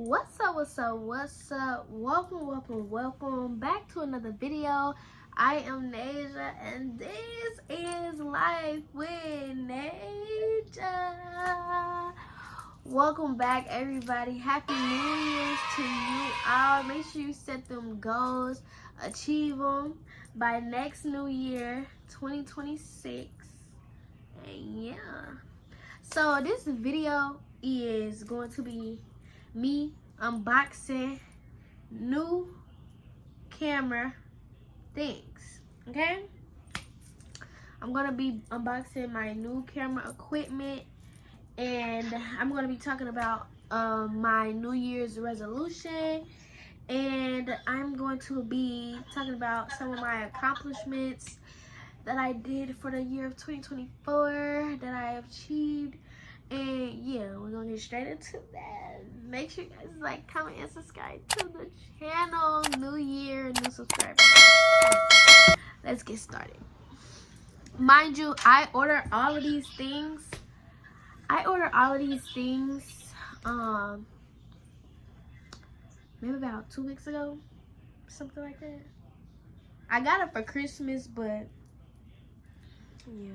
What's up? Welcome back to another video. I am Nasia and this is Life with Nasia. Welcome back, everybody. Happy New Year's to you all. Make sure you set them goals, achieve them by next New Year 2026. And yeah, so this video is going to be me unboxing new camera things. Okay, I'm gonna be unboxing my new camera equipment, and I'm gonna be talking about my New Year's resolution, and I'm going to be talking about some of my accomplishments that I did for the year of 2024 that I achieved. And yeah, we're gonna get straight into that. Make sure you guys like, comment, and subscribe to the channel. New year, new subscribers. Let's get started. Mind you, I ordered all of these things. Maybe about 2 weeks ago, something like that. I got it for Christmas, but yeah.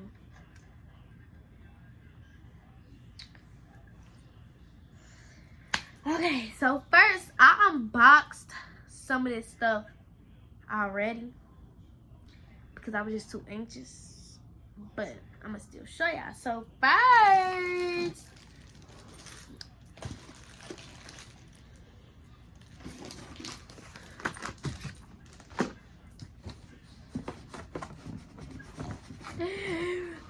Okay, so first I unboxed some of this stuff already because I was just too anxious, but I'm gonna still show y'all. So first,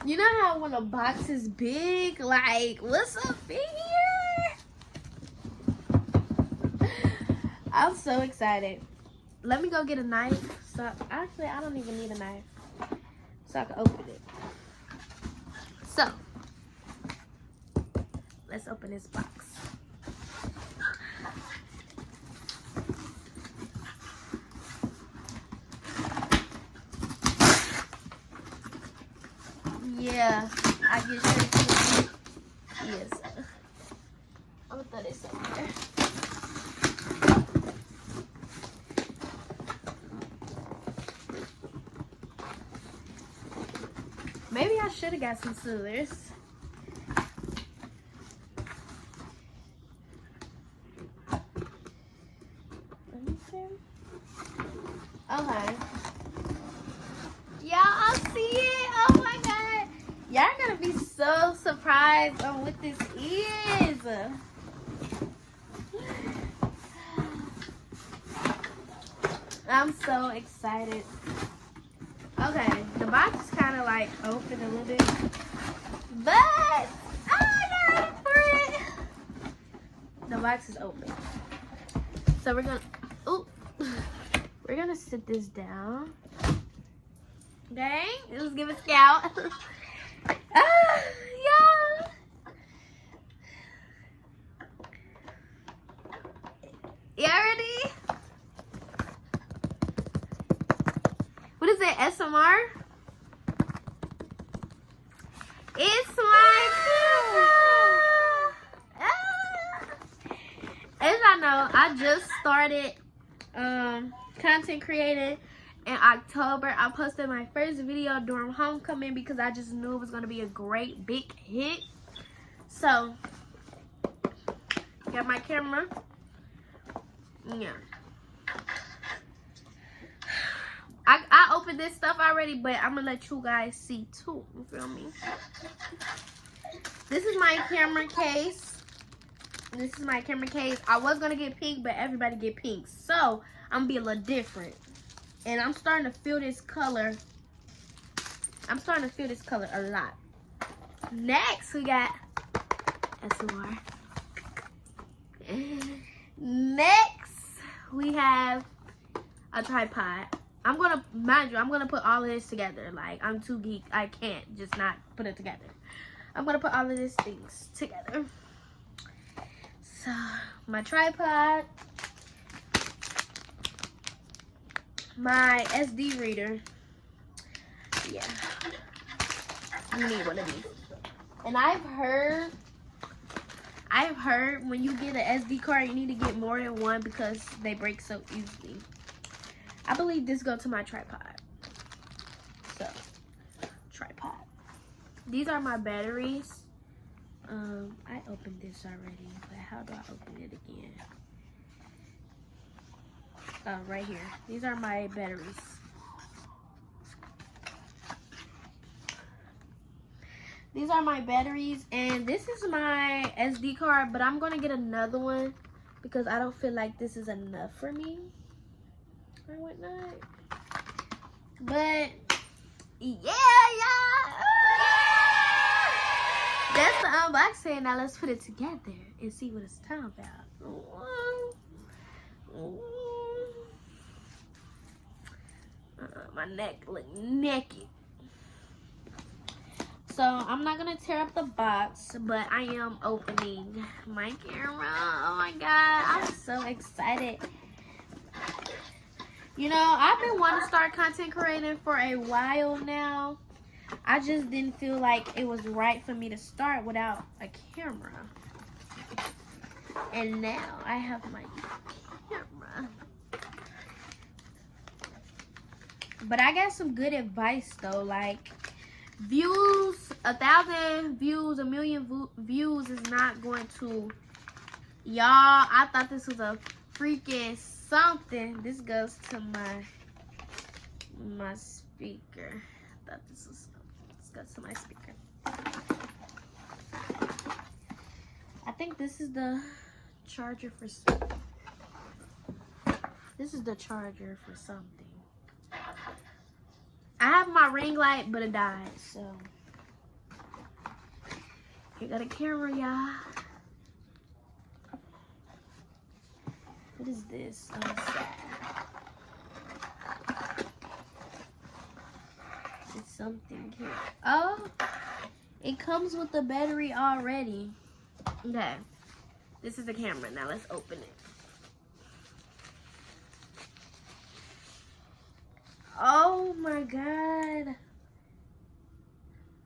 you know how when a box is big, like, what's up in here? I'm so excited. Let me go get a knife. So actually, I don't even need a knife, so I can open it. So let's open this box. Yeah, I get straight to the yes. I'm gonna throw this up there. Maybe I should have got some scissors. Let me see. Okay. Y'all see it? Oh my god. Y'all gonna be so surprised on what this is. I'm so excited. Okay, the box is kind of like open a little bit, but I got it for it. The box is open, so we're gonna sit this down. Okay, let's give a scout. Yeah. Y'all ready? What is it, SMR? It's my camera! As I know, I just started content creating in October. I posted my first video during homecoming because I just knew it was going to be a great big hit. So, got my camera. Yeah. I opened this stuff already, but I'm gonna let you guys see too. You feel me? This is my camera case. I was gonna get pink, but everybody get pink, so I'm gonna be a little different. And I'm starting to feel this color. A lot. Next, we got SMR. Next, we have a tripod. I'm gonna put all of this together. Like, I'm too geek. I can't just not put it together. I'm gonna put all of these things together. So, my tripod, my SD reader. Yeah, you need one of these. And I've heard I've heard when you get an SD card, you need to get more than one because they break so easily. I believe this goes to my tripod. So, tripod. These are my batteries. I opened this already, but how do I open it again? Right here. These are my batteries. These are my batteries, and this is my SD card, but I'm gonna get another one because I don't feel like this is enough for me or whatnot. But yeah. That's the unboxing. Now let's put it together and see what it's talking about. My neck look naked. So I'm not gonna tear up the box, but I am opening my camera. Oh my god, I'm so excited. You know, I've been wanting to start content creating for a while now. I just didn't feel like it was right for me to start without a camera. And now I have my camera. But I got some good advice though, like views, 1,000 views, 1 million views is not going to, y'all, I thought this was a freaking something. This goes to my speaker. I thought this was, this goes to my speaker. I think this is the charger for, this is the charger for something. I have my ring light, but it died, so. You got a camera, y'all. What is this? Oh, it's something here. Oh, it comes with the battery already. Okay, this is the camera. Now let's open it. Oh my god.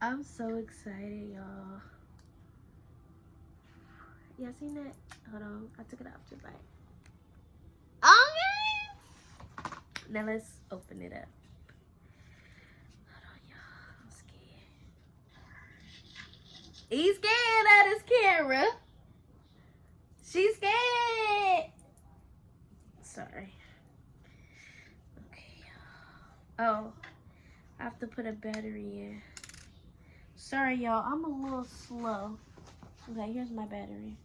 I'm so excited, y'all. Y'all seen that? Hold on. I took it off just like. Okay. Now let's open it up. Hold on, y'all. I'm scared. He's scared of this camera. She's scared. Sorry. Oh, I have to put a battery in. Sorry, y'all. I'm a little slow. Okay, here's my battery.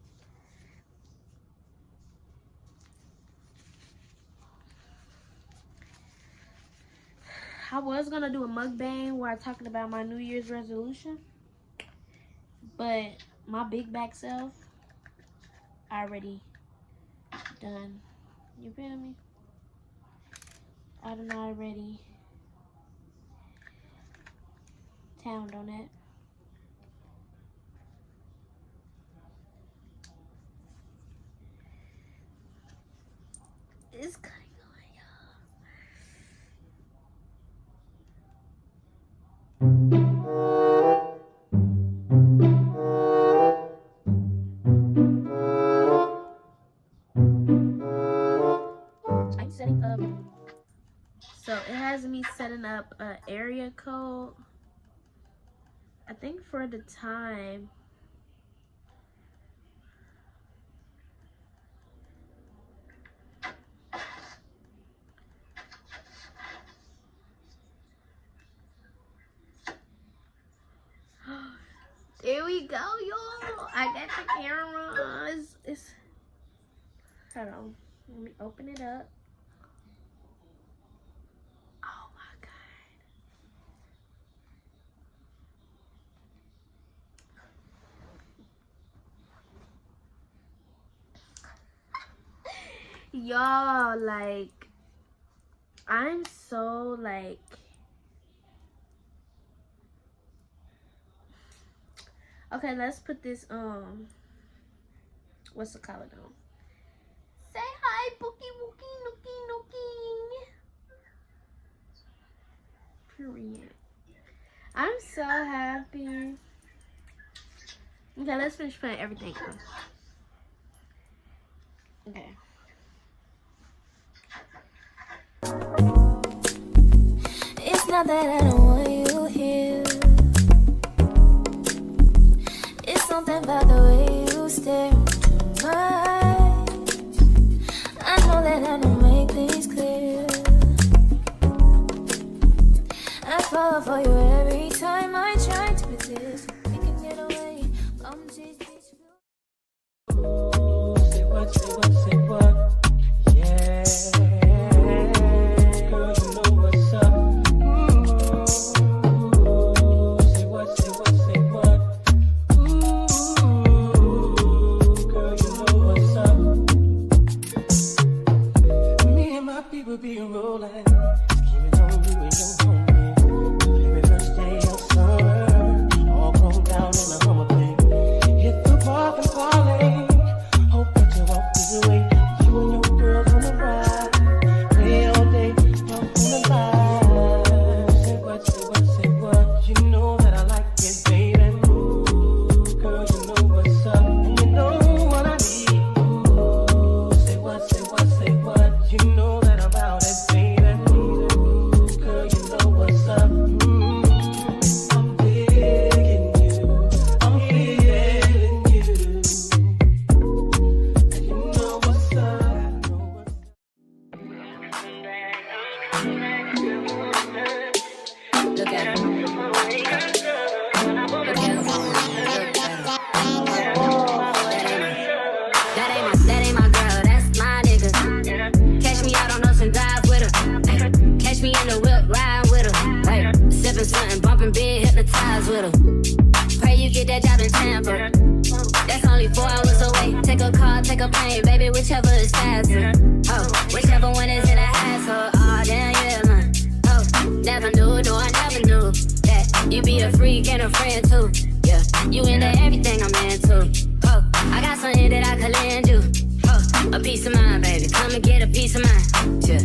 I was going to do a mukbang where I talking about my New Year's resolution. But my big back self already done. You feel me? I done already towned on it. It's cutting on, y'all. I'm setting up. So it has me setting up an area code. I think for the time. There we go, y'all. I got the camera. It's hold on. Let me open it up. Oh my god. Y'all, like, I'm so like, okay, let's put this what's the color on? Say hi, Bookie Wookie Nookie Nookie. Period. I'm so happy. Okay, let's finish putting everything on. Okay. It's not that I don't want you here. It's something about the way you stare into my eyes. I know that I don't make things clear. I fall for you every time I try to resist. We can get away. I'm just Say what, say what, say what? Yeah, girl, you know what's up. Say what, say what, say what? Girl, you know what's up. Me and my people be rolling, scheming on you and your homie. Every first day of summer, all grown down in the Hummer thing. Hit the park and parlay. Hope that you walk this way. You and your girls on the ride. Play all day, talk on the line. Say what, say what, say what? You know that I like it, baby. Ooh, girl, you know what's up. And you know what I need. Ooh, say what, say what, say what? You know that I'm about it, baby. Ooh, girl, you know what's up. I'm digging you. I'm feeling you. You know what's up. look at him. Look at him. That ain't my girl, that's my nigga. Catch me out on Ocean Drive with her. Catch me in the whip, riding with her. Sipping something, bumping, being hypnotized with her. Pray you get that job in Tampa. That's only 4 hours away. Take a car, take a plane, baby, whichever is faster. Oh, whichever one is in a hassle. Oh, damn, yeah, man. Oh, never knew, no, I never knew that you be a freak and a friend too. Yeah, you into everything I'm into. Oh, I got something that I could lend you. Oh, a piece of mind, baby. Come and get a piece of mind. Yeah.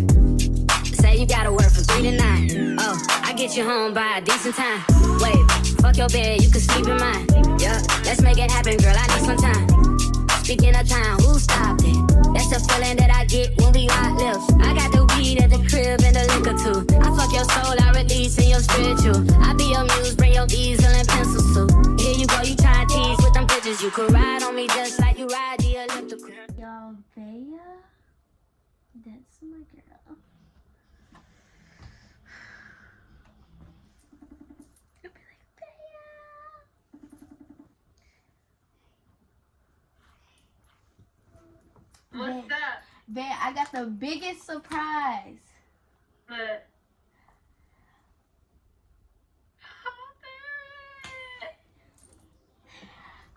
Say you gotta work from 3 to 9. Oh, I get you home by a decent time. Wait, fuck your bed, you can sleep in mine. Yeah, let's make it happen, girl. I need some time. Speaking of time, who stopped it? That's the feeling that I get when we lock lips. I got the weed at the crib and the liquor too. I fuck your soul, I release in your spiritual. I be your muse, bring your easel and pencils too. Here you go, you try to tease with them pictures. You could ride on me just like you ride the elliptical. Y'all, Bea, that's my girl. I'll be like, Bea. What's up? Bea, I got the biggest surprise. But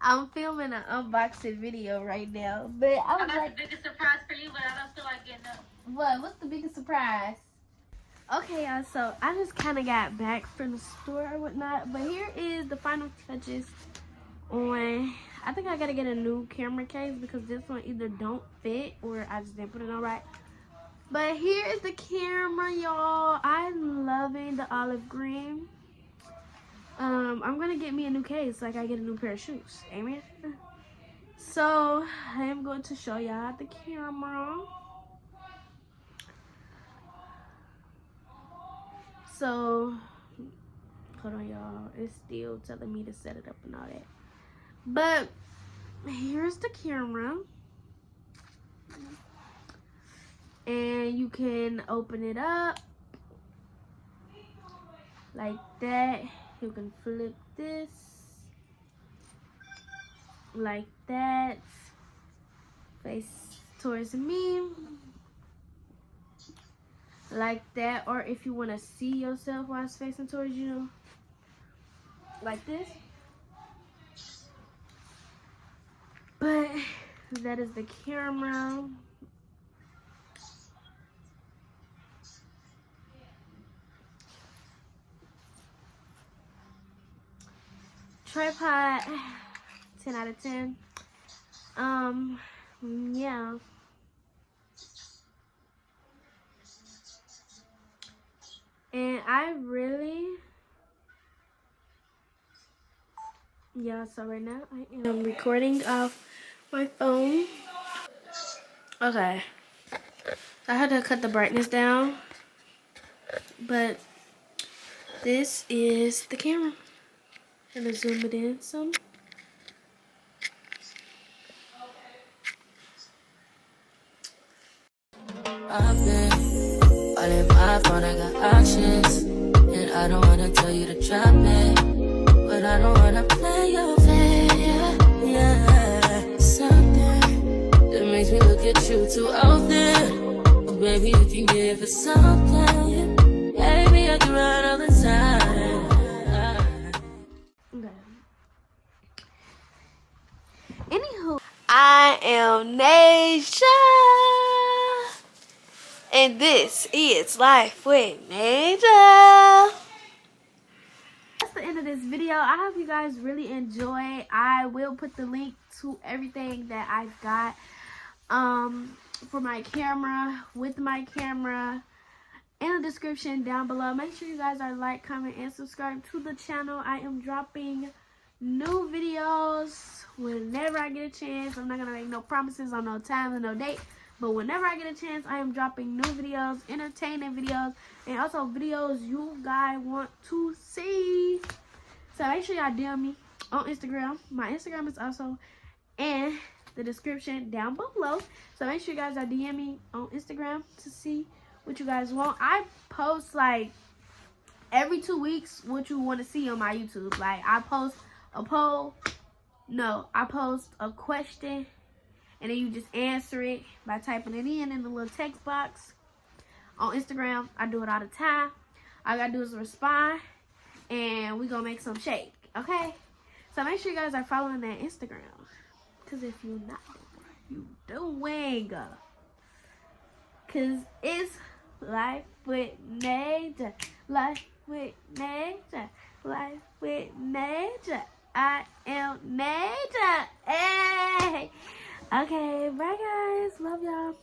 I'm filming an unboxing video right now, but I I was got like, the biggest surprise for you, but I don't feel like getting up. what's the biggest surprise? Okay, y'all, so I just kind of got back from the store or whatnot, but here is the final touches on, I think I gotta get a new camera case because this one either don't fit or I just didn't put it on right. But here is the camera, y'all. I'm loving the olive green. I'm gonna get me a new case like I get a new pair of shoes. Amen. So I am going to show y'all the camera. So hold on, y'all. It's still telling me to set it up and all that. But here's the camera. And you can open it up like that. You can flip this like that. Face towards me. Like that. Or if you want to see yourself while it's facing towards you. Like this. But that is the camera. Tripod, 10 out of 10. Yeah. And I really, yeah, so right now I am recording off my phone. Okay. I had to cut the brightness down. But this is the camera. I'm gonna zoom it in some. I've been all in my phone, I got options. And I don't wanna tell you to drop it, but I don't wanna play your fair. Yeah, something that makes me look at you too often. Oh, baby, you can give it something. Baby, I can run all the time. Okay. Anywho, I am Nasia. And this is Life with Nasia. That's the end of this video. I hope you guys really enjoy. I will put the link to everything that I've got for my camera, with my camera, in the description down below. Make sure you guys are like, comment, and subscribe to the channel. I am dropping new videos whenever I get a chance. I'm not gonna make no promises on no time and no date, but whenever I get a chance, I am dropping new videos, entertaining videos, and also videos you guys want to see. So make sure y'all DM me on Instagram. My Instagram is also in the description down below. So make sure you guys are DM me on Instagram to see what you guys want. I post like every 2 weeks what you want to see on my YouTube. Like I post a poll. No, I post a question, and then you just answer it by typing it in the little text box. On Instagram, I do it all the time. All I gotta do is respond, and we gonna make some shake, okay? So make sure you guys are following that Instagram, because if you're not, you doing. Because it's Life with Nasia. Life with Nasia. Life with Nasia. I am Nasia. Hey. Okay, bye guys. Love y'all.